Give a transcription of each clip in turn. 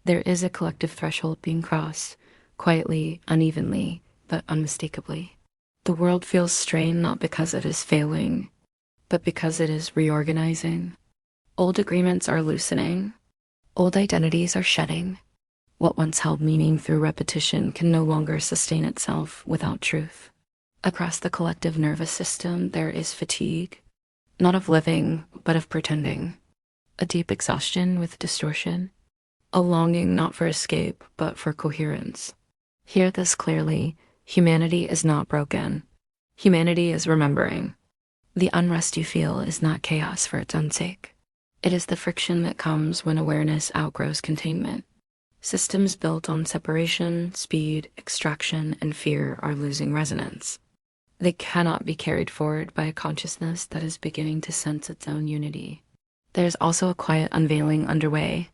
There is a collective threshold being crossed, quietly, unevenly, but unmistakably. The world feels strained not because it is failing, but because it is reorganizing. Old agreements are loosening. Old identities are shedding. What once held meaning through repetition can no longer sustain itself without truth. Across the collective nervous system, there is fatigue, not of living, but of pretending. A deep exhaustion with distortion. A longing not for escape, but for coherence. Hear this clearly. Humanity is not broken. Humanity is remembering. The unrest you feel is not chaos for its own sake. It is the friction that comes when awareness outgrows containment. Systems built on separation, speed, extraction, and fear are losing resonance. They cannot be carried forward by a consciousness that is beginning to sense its own unity. There's also a quiet unveiling underway.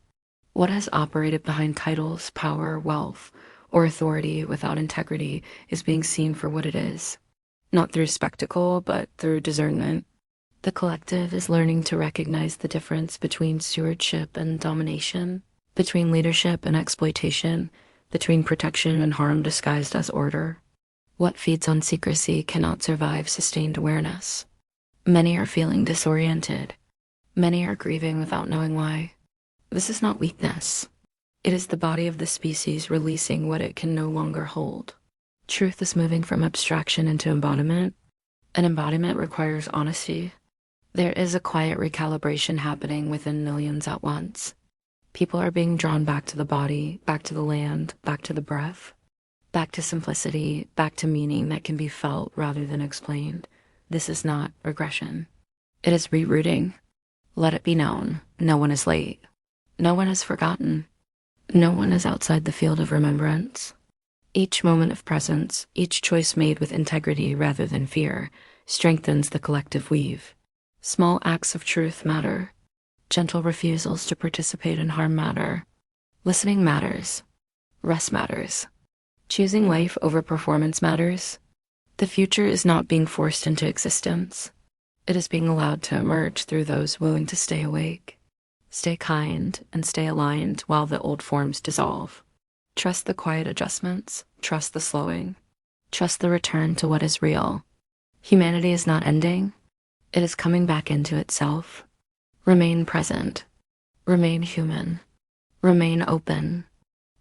What has operated behind titles, power, wealth, or authority without integrity is being seen for what it is. Not through spectacle, but through discernment. The collective is learning to recognize the difference between stewardship and domination, between leadership and exploitation, between protection and harm disguised as order. What feeds on secrecy cannot survive sustained awareness. Many are feeling disoriented. Many are grieving without knowing why. This is not weakness. It is the body of the species releasing what it can no longer hold. Truth is moving from abstraction into embodiment. An embodiment requires honesty. There is a quiet recalibration happening within millions at once. People are being drawn back to the body, back to the land, back to the breath, back to simplicity, back to meaning that can be felt rather than explained. This is not regression. It is rerouting. Let it be known, no one is late. No one is forgotten. No one is outside the field of remembrance. Each moment of presence, each choice made with integrity rather than fear, strengthens the collective weave. Small acts of truth matter. Gentle refusals to participate in harm matter. Listening matters. Rest matters. Choosing life over performance matters. The future is not being forced into existence. It is being allowed to emerge through those willing to stay awake. Stay kind and stay aligned while the old forms dissolve. Trust the quiet adjustments. Trust the slowing. Trust the return to what is real. Humanity is not ending. It is coming back into itself. Remain present. Remain human. Remain open.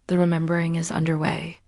The remembering is underway.